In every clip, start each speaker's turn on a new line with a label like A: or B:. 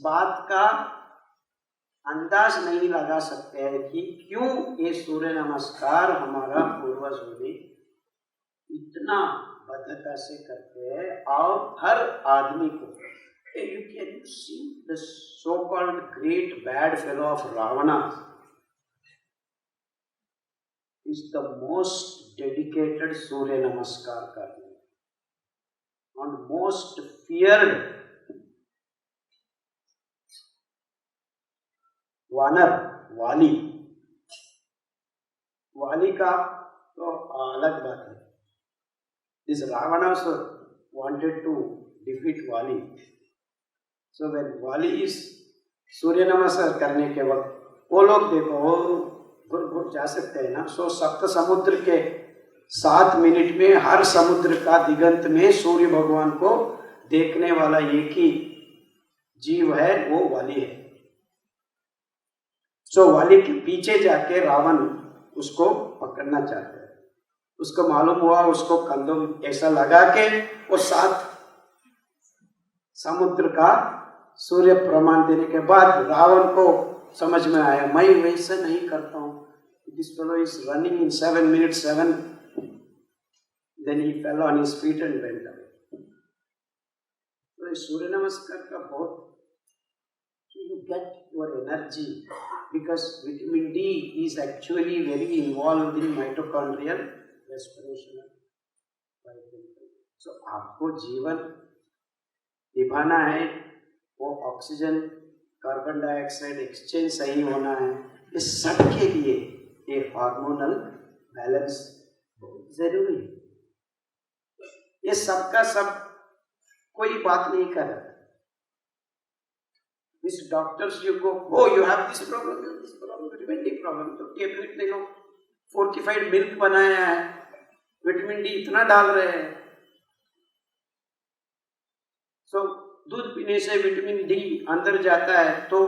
A: बात का अंदाज नहीं लगा सकते हैं कि क्यों ये सूर्य नमस्कार हमारा पूर्वज ने इतना बद्धता से करते हैं। और हर आदमी को, you can see the so-called great bad fellow of Ravana is the most dedicated Surya Namaskar करने and most feared वानर वाली। वाली का तो अलग बात है। This Ravana also wanted to defeat Wali. So when Wali is सूर्य नमस्कार करने के वक्त वो लोग देखो वो घुट जा सकते हैं ना। सो सप्त समुद्र के 7 मिनट में हर समुद्र का दिगंत में सूर्य भगवान को देखने वाला एक ही जीव है, वो वाली है। सो वाली के पीछे जाके रावण उसको पकड़ना चाहता है। उसको मालूम हुआ, उसको कंधों ऐसा लगा के वो 7 समुद्र का सूर्य प्रमाण देने के बाद रावण को समझ में आया मैं वैसा नहीं करता हूँ। This fellow is running in 7 minutes 7। Then he fell on his feet and went away. तो सूर्य नमस्कार का बहुत you get your energy because vitamin D is actually very involved in mitochondrial respiration. So आपको जीवन निभाना है, वो ऑक्सीजन कार्बन डाइऑक्साइड एक्सचेंज सही होना है। इस सब के लिए ये हार्मोनल बैलेंस बहुत जरूरी है। ये सबका सब कोई बात नहीं कर रहा। These doctors you go, oh you have this problem, vitamin D problem, तो टेबलेट ले लो। फोर्टिफाइड मिल्क बनाया है, विटामिन डी इतना डाल रहे हैं। सो दूध पीने से विटामिन डी अंदर जाता है। तो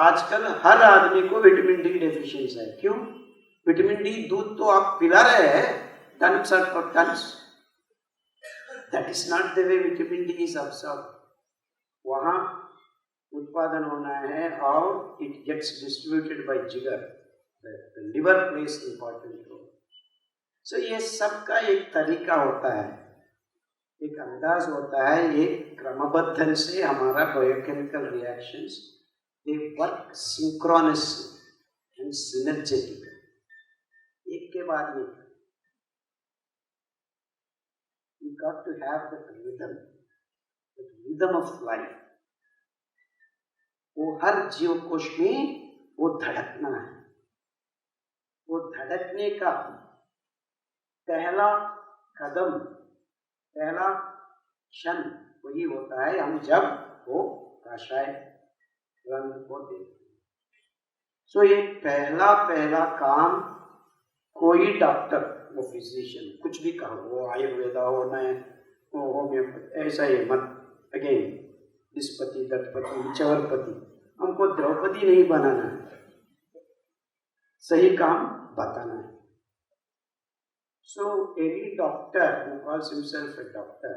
A: आजकल हर आदमी को विटामिन डी डेफिशिएंसी है। क्यों? विटामिन डी दूध तो आप पिला रहे हैं टन्स और tons, that is not the way vitamin D is absorb. वहाँ उत्पादन होना है और इट गेट्स डिस्ट्रीब्यूटेड बाय जिगर। The liver place important role. So ये सबका एक तरीका होता है, एक अंदाज होता है, एक क्रमबद्धन से हमारा biochemical reactions they work synchronously and synergetically, एक के बाद एक। You got to have that rhythm of life. वो हर जीव कोश में वो धड़कना है। वो धड़कने का पहला कदम, पहला क्षण वही होता है हम जब वो काशाय रंग को देखते। सो ये पहला काम कोई डॉक्टर, वो फिजिशियन कुछ भी कहो, वो आयुर्वेदा हो न वो होम्योपैथी, ऐसा ही मत अगेन दिसपति दत्पति चवरपति, हमको द्रौपदी नहीं बनाना है, सही काम बताना है। So any doctor who calls himself a doctor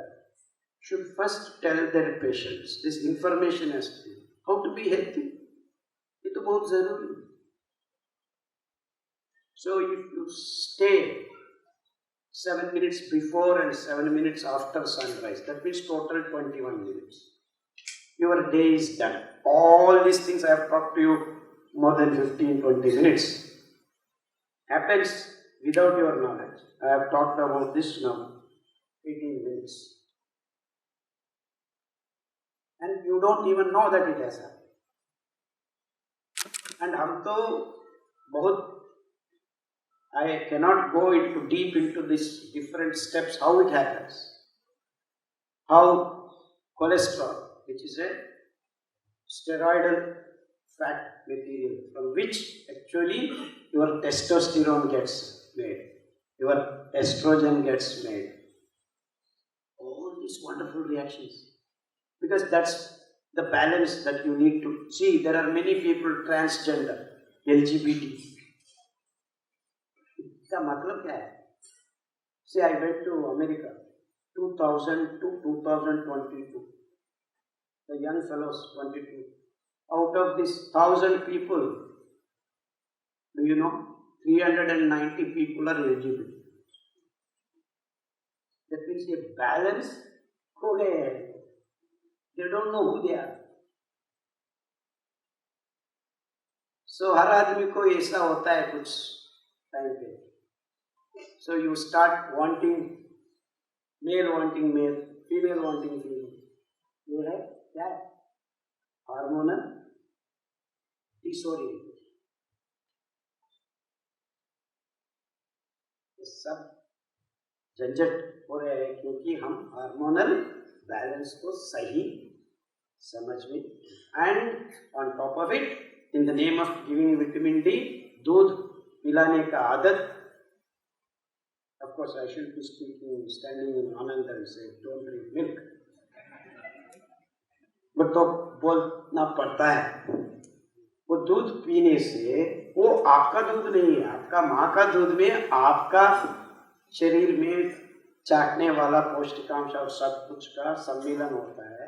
A: should first tell their patients this information as to how to be healthy. ये तो बहुत जरूरी है। So if you stay 7 minutes before and 7 minutes after sunrise, that means total 21 minutes. Your day is done. All these things I have talked to you more than 15-20 minutes happens without your knowledge. I have talked about this now 18 minutes. And you don't even know that it has happened. And हम तो बहुत, I cannot go into deep into these different steps, how it happens. How cholesterol, which is a steroidal fat material from which actually your testosterone gets made, your estrogen gets made. All these wonderful reactions, because that's the balance that you need to see. There are many people transgender, LGBT. इसका मतलब क्या है? See, I went to America 2000 to 2022. The young fellows 22. Out of this 1,000 people, do you know, 390 people are eligible. That means ये balance हो गए हैं. They don't know who they are. So हर आदमी को ऐसा होता है कुछ टाइम पे. So you start wanting male wanting male, female wanting female. ये है क्या है? Hormonal disorder. ये सब झंझट हो रहे हैं क्योंकि हम हार्मोनल बैलेंस को सही समझ में. And on top of it, in the name of giving vitamin D, दूध पिलाने का आदत. Of course, I should be speaking, standing in Anand and say, don't drink milk. But तो बोलना पड़ता है. वो दूध पीने से, वो आपका दूध नहीं है, आपका माँ का दूध में आपका शरीर में चाटने वाला पौष्टिकांश और सब कुछ का सम्मिलन होता है.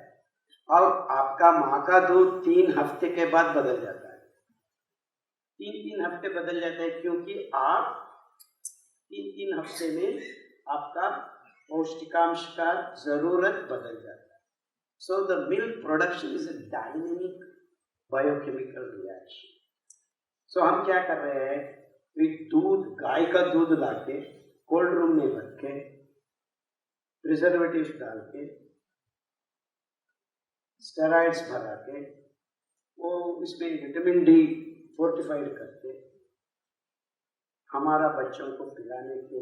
A: और आपका माँ का दूध 3 हफ्ते के बाद बदल जाता है. 3 हफ्ते बदल जाता है क्योंकि आप 3 हफ्ते में आपका पौष्टिकांश का जरूरत बदल जाता है. So the milk production is a dynamic biochemical reaction. So हम क्या कर रहे हैं, दूध, गाय का दूध लाके कोल्ड रूम में रख के प्रिजर्वेटिव डाल के स्टेरॉइड्स भरा के वो इसमें विटामिन डी फोर्टिफाइड करके हमारा बच्चों को पिलाने के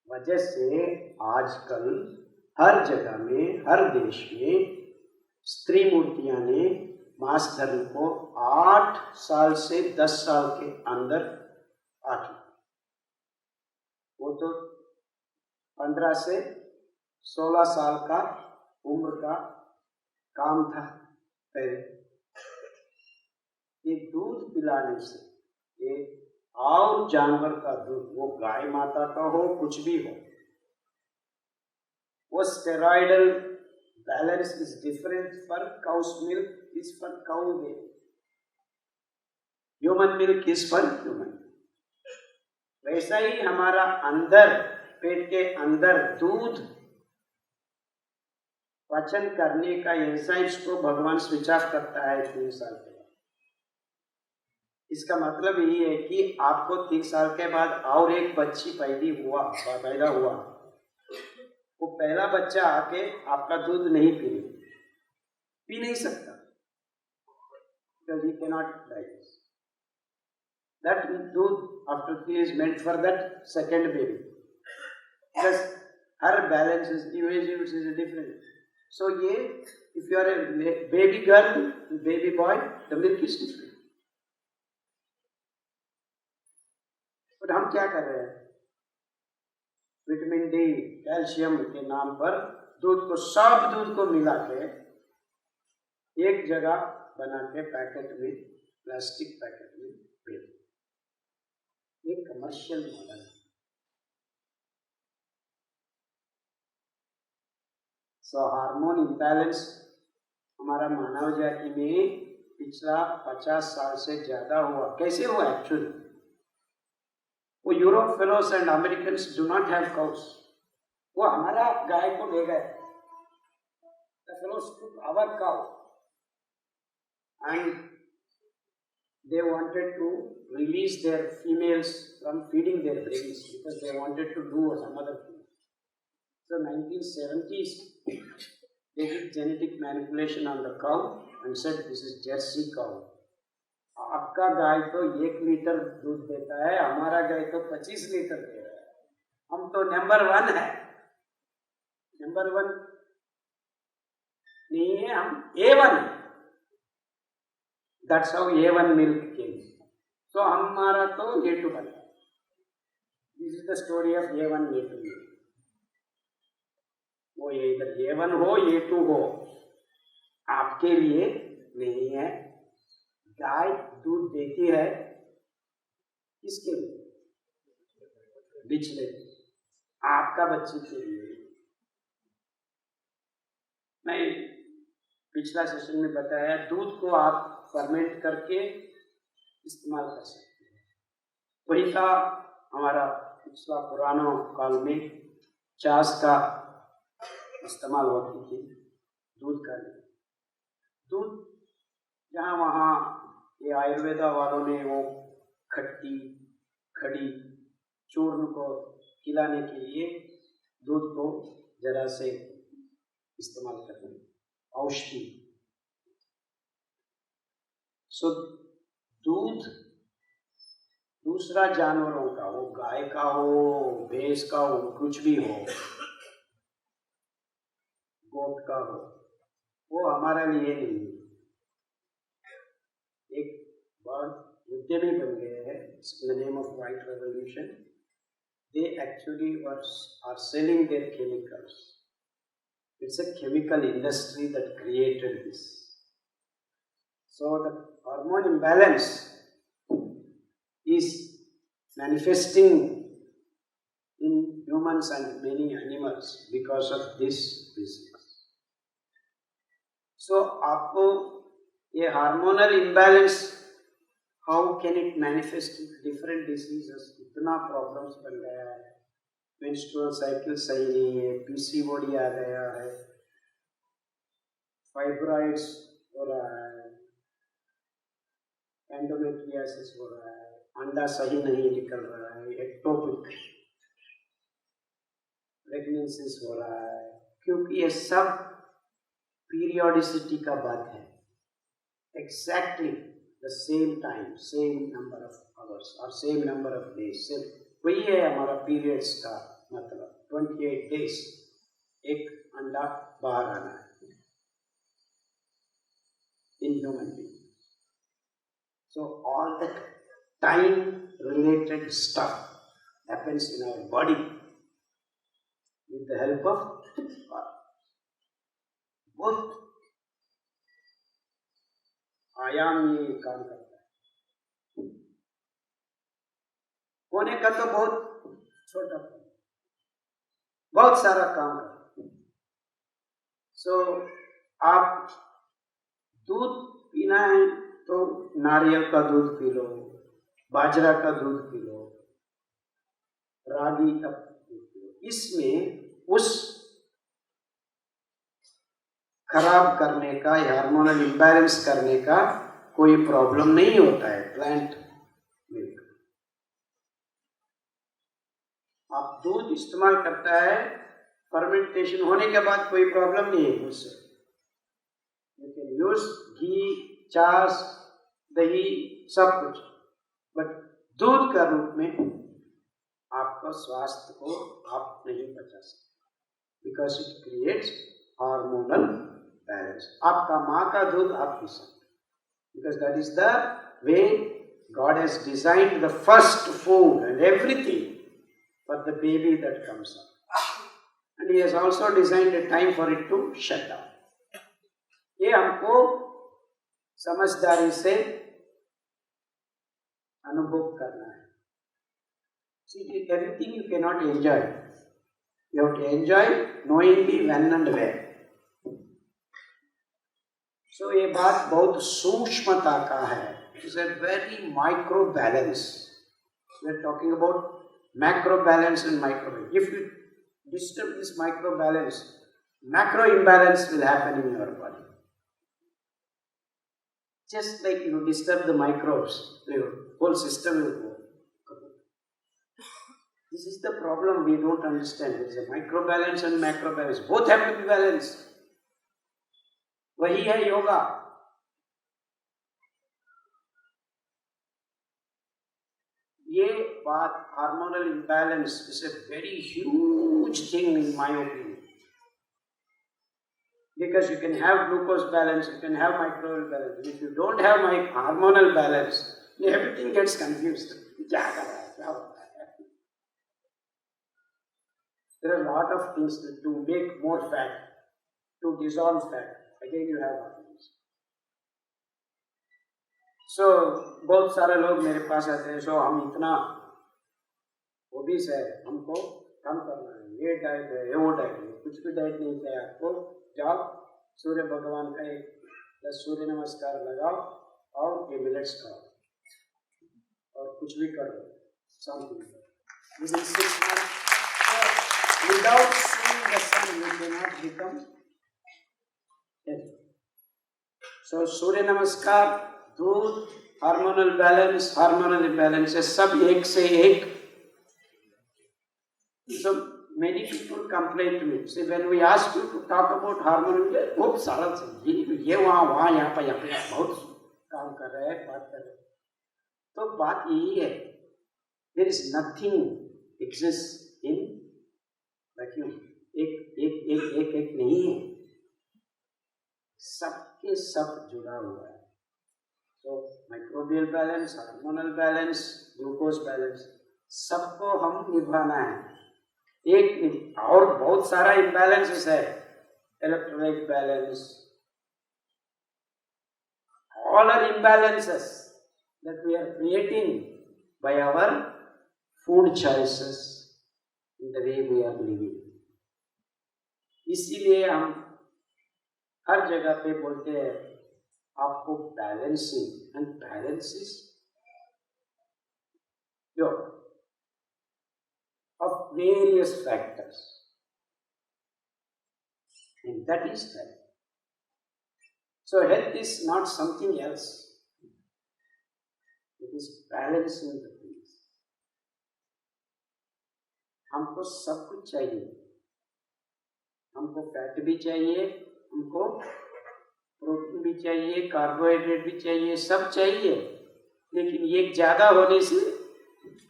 A: वजह से आजकल हर जगह में, हर देश में स्त्री मूर्तियां ने मास धर्म को 8 साल से 10 साल के अंदर आकी. वो तो 15 से 16 साल का उम्र का काम था पहले. ये दूध पिलाने से, ये और जानवर का दूध, वो गाय माता का हो कुछ भी हो, वो steroidal balance is different for cows milk is for cow milk, human milk is for human. वैसा ही हमारा अंदर, पेट के अंदर दूध पाचन करने का एंजाइम्स को भगवान स्विच ऑफ करता है 3 साल के बाद. इसका मतलब यही है कि आपको 3 साल के बाद और एक बच्ची पैदा हुआ, वो पहला बच्चा आके आपका दूध नहीं पी नहीं सकता, because he cannot digest. That दूध after 3 is meant for that second baby. Because her balance is different. So if you are a baby girl, baby boy, the milk is different. But हम क्या कर रहे हैं, vitamin D, calcium के नाम पर सब दूध को मिला के एक जगह बना के पैकेट में, प्लास्टिक पैकेट में बेच. ये कमर्शियल मॉडल है. सो हार्मोन इम्बैलेंस हमारा मानव जाति में पिछला 50 साल से ज्यादा हुआ. कैसे हुआ एक्चुअली? वो Europe fellows and Americans do not have cows. वो हमारा गाय को ले गए. The fellows took our cow and they wanted to release their females from feeding their babies because they wanted to do some other thing. So 1970s, they did genetic manipulation on the cow and said this is Jersey cow. आपका गाय तो 1 litre दूध देता है, हमारा गाय तो 25 litre दे रहा है. हम तो नंबर 1 है. नंबर 1 नहीं है, हम A1 है. That's how A1 milk came. So हमारा तो A2 बना. This is the story of A1 A2 milk. वो इधर A1 हो A2 हो, आपके लिए नहीं है. गाय दूध देती है किसके लिए? बिचले, आपका बच्चे के लिए. मैं पिछला सेशन में बताया, दूध को आप फर्मेंट करके इस्तेमाल कर सकते हैं। वही था हमारा पिछला पुराना काल में चास का इस्तेमाल होती थी दूध का। दूध जहाँ वहाँ ये आयुर्वेदा वालों ने वो खट्टी खड़ी चूर्ण को खिलाने के लिए दूध को जरा से इस्तेमाल करते हैं, औषधि। सो दूध दूसरा जानवरों का, वो गाय का हो, भैंस का हो, कुछ भी हो, गोट का हो, वो हमारे लिए नहीं है। एक बार उद्यमी बन गए हैं in the name of white revolution. They actually are selling their chemicals. It's a chemical industry that created this. So the hormone imbalance is manifesting in humans and many animals because of this disease. So आपको ये hormonal imbalance, how can it manifest different diseases? इतना problems बन गया है, menstrual cycle सही नहीं है, PCOD आ गया है, फाइब्रॉइड्स हो रहा है, एंडोमेट्रियोसिस हो रहा है, अंडा सही नहीं निकल रहा है, एक्टोपिक प्रेगनेंसीज हो रहा है, क्योंकि ये सब पीरियोडिसिटी का बात है। Exactly the same time, same number of hours or same number of days, same वही है हमारा पीरियड्स का मतलब। 28 days एक अंडा बाहर आना है in human being. So all that time related stuff happens in our body with the help of both आयाम ये काम करता है। होने का तो बहुत छोटा, बहुत सारा काम करता है। सो आप दूध पीना है तो नारियल का दूध पी लो, बाजरा का दूध पी लो, रागी का दूध पी लो। इसमें उस खराब करने का, हार्मोनल इम्बैलेंस करने का कोई प्रॉब्लम नहीं होता है प्लांट मिल्क। आप दूध इस्तेमाल करता है, फर्मेंटेशन होने के बाद कोई प्रॉब्लम नहीं है उससे। यू कैन यूज घी, छाछ, दही, सब कुछ, बट दूध का रूप में आपका स्वास्थ्य को आप नहीं बचा सकते, because it creates hormonal balance. आपका माँ का दूध आप पी सकते, because that is the way God has designed the first food and everything for the baby that comes up, and he has also designed a time for it to shut down. ये हमको समझदारी से अनुभव करना है। See, everything you cannot enjoy. You have to enjoy knowingly when and where. So ये बात बहुत सूक्ष्मता का है। It's a very micro balance. We are talking about macro balance and micro balance. If you disturb this micro balance, macro imbalance will happen in your body. Just like you disturb the microbes, your whole system will go. This is the problem we don't understand. There is a micro balance and macro balance. Both have to be balanced. वही है योगा। ये बात hormonal imbalance is a very huge thing in my opinion. Because you can have glucose balance, you can have microbial balance. If you don't have hormonal balance, everything gets confused. क्या कर रहा है, क्या होता है? There are a lot of things to make more fat, to dissolve fat. Again, you have hormones. So, बहुत सारे लोग मेरे पास आते हैं, so हम इतना ओबीस है, हमको कम करना है, ये डाइट है, वो डाइट है, कुछ भी डाइट नहीं चाहिए आपको। जाओ सूर्य भगवान का 10 सूर्य नमस्कार लगाओ, और ये मिलेट्स खाओ और कुछ भी करो, something within 6 months. So, without seeing the sun, you cannot become healthy. So, सूर्य नमस्कार, दूध, हार्मोनल बैलेंस, हार्मोनल इम्बैलेंस, सब एक से एक. So many people complain to me. See, when we ask you to talk about harmony, बहुत सरल से ये वहाँ यहाँ पे बहुत काम कर रहे हैं, बात कर रहे हैं. तो बात यही है, there is nothing exists in vacuum. एक नहीं है, सबके सब जुड़ा हुआ है. So microbial balance, hormonal balance, glucose balance, सबको हम निभाना है. एक और बहुत सारा इम्बैलेंसेस है, electrolyte balance, all are imbalances that we are creating by our food choices in the way we are living. इसीलिए हम हर जगह पे बोलते हैं आपको balancing, and balance is your of various factors, and that is health. So health is not something else, it is balancing the things. हमको सब कुछ चाहिए, हमको फैट भी चाहिए, हमको प्रोटीन भी चाहिए, कार्बोहाइड्रेट भी चाहिए, सब चाहिए, लेकिन ये ज्यादा होने से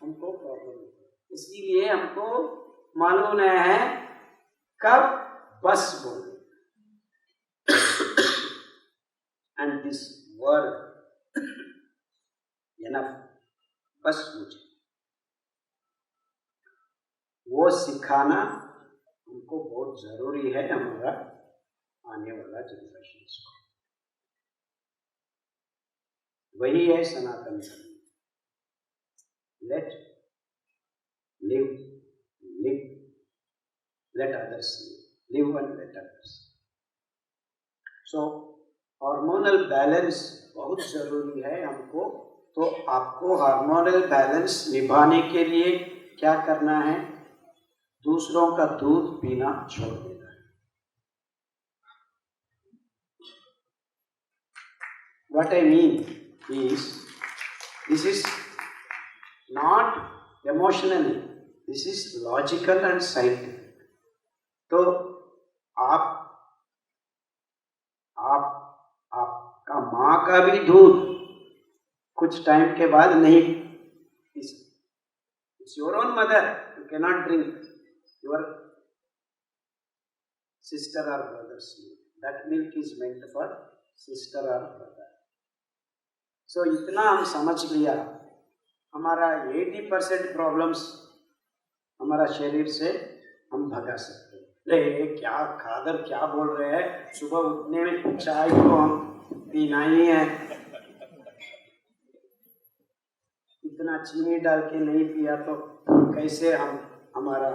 A: हमको प्रॉब्लम है. इसीलिए हमको मालूम नहीं है कब बस बोले. एंड दिस वर्ड एनफ, बस मुझे वो सिखाना हमको बहुत जरूरी है, हमारा आने वाला जनरेशन को. वही है Sanatan Dharma. Let live, let others live and let others. So hormonal balance बहुत जरूरी है हमको. तो आपको हार्मोनल बैलेंस निभाने के लिए क्या करना है? दूसरों का दूध पीना छोड़ देना है. What I mean is, this is not emotionally, this is logical and scientific. तो आपका माँ का भी दूध कुछ टाइम के बाद नहीं, it's your own mother, you cannot drink your sister or brother's milk. That milk is meant for sister or brother. So इतना हम समझ लिया, हमारा 80% प्रॉब्लम्स हमारा शरीर से हम भगा सकते हैं. क्या खादर क्या बोल रहे हैं, सुबह उठने में चाय को हम पीना ही है, इतना चीनी डाल के नहीं पिया तो कैसे हम हमारा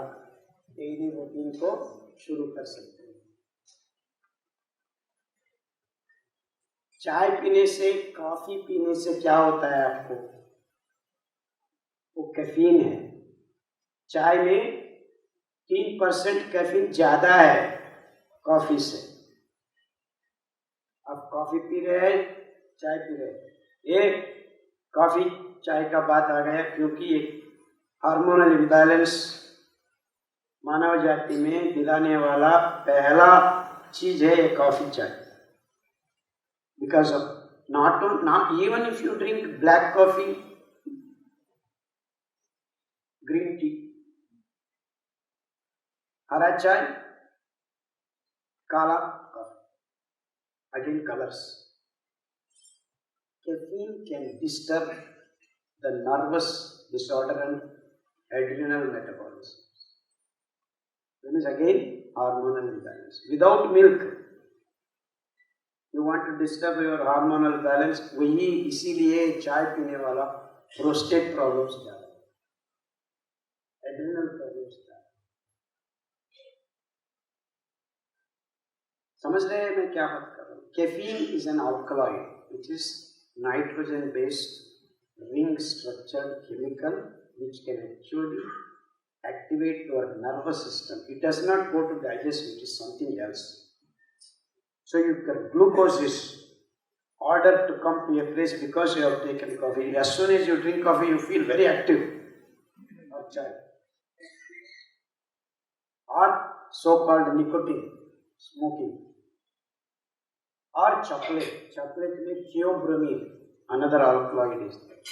A: डेली रूटीन को शुरू कर सकते हैं. चाय पीने से, कॉफी पीने से क्या होता है आपको? वो कैफीन है. चाय में 3% कैफीन ज्यादा है कॉफी से. आप कॉफी पी रहे हैं, चाय पी रहे हैं, ये कॉफी चाय का बात आ गया, क्योंकि एक हार्मोनल इम्बैलेंस मानव जाति में दिलाने वाला पहला चीज है ये कॉफी चाय. Because of not even if you drink black coffee, green tea, हरा चाय, काला coffee, again colors. Caffeine can disturb the nervous disorder and adrenal metabolism. That is again hormonal imbalance. Without milk, you want to disturb your hormonal balance. वही इसीलिए चाय पीने वाला prostate problems ज्यादा, adrenal problems ज्यादा. समझ रहे हैं मैं क्या बात कर रहा हूँ? Caffeine is an alkaloid which is nitrogen based ring structured chemical which can actually activate your nervous system. It does not go to digestion, it is something else. So glucose is ordered to come to a place because you have taken coffee. As soon as you drink coffee, you feel very active. Or chai. Or so-called nicotine, smoking. Or chocolate. Chocolate with theobromine, another alkaloid is there.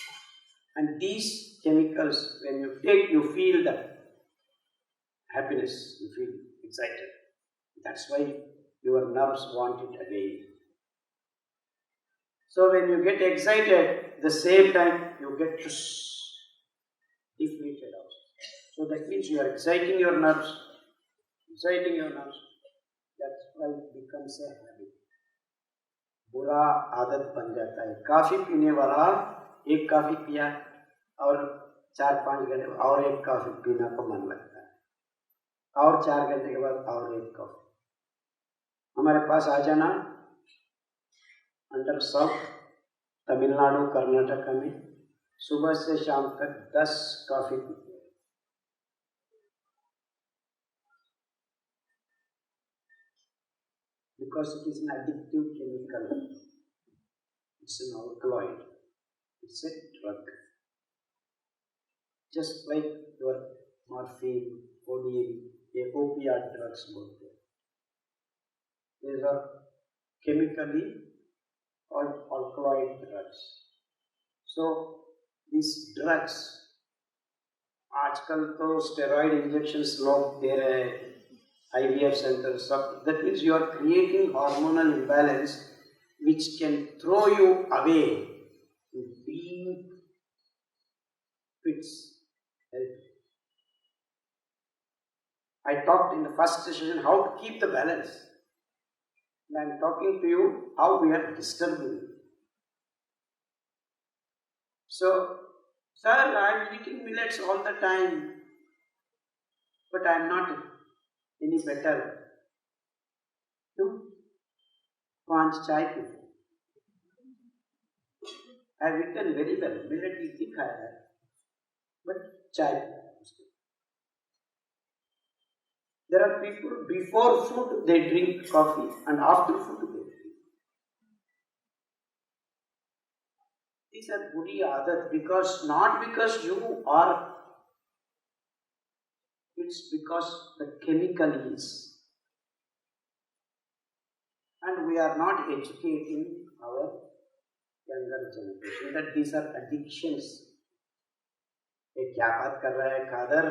A: And these chemicals, when you take, you feel the happiness, you feel excited. That's why your nerves want it again. So when you get excited, the same time you get deflated also. So that means you are exciting your nerves. That's why it becomes a habit. बुरा आदत बन जाता है. Coffee पीने वाला एक coffee पिया और 4-5 घंटे और एक कॉफी पीना को मन लगता है, और 4 घंटे के बाद और एक कॉफी. हमारे पास आ जाना अंडर साउथ, तमिलनाडु, कर्नाटक में सुबह से शाम तक 10 कॉफी पीते हैं. Because it is an addictive chemical. It's an alkaloid. It's a drug. Just like your morphine, codeine, opiate drugs both there. These are chemically called alkaloid drugs. So these drugs, आजकल तो steroid injections लोग दे रहे हैं, IVF centers. That means you are creating hormonal imbalance which can throw you away in deep fits. I talked in the first session how to keep the balance. And I am talking to you how we are disturbing. So, sir, I am eating millets all the time, but I am not any better. क्यों? 5 चाय पीते. I have eaten very well. Millet इतनी खाया है, but चाय पिया. There are people before food they drink coffee and after food they drink. These are buri aadat because not because you are. It's because the chemical is. And we are not educating our younger generation that these are addictions. ये क्या बात कर रहा है खादर?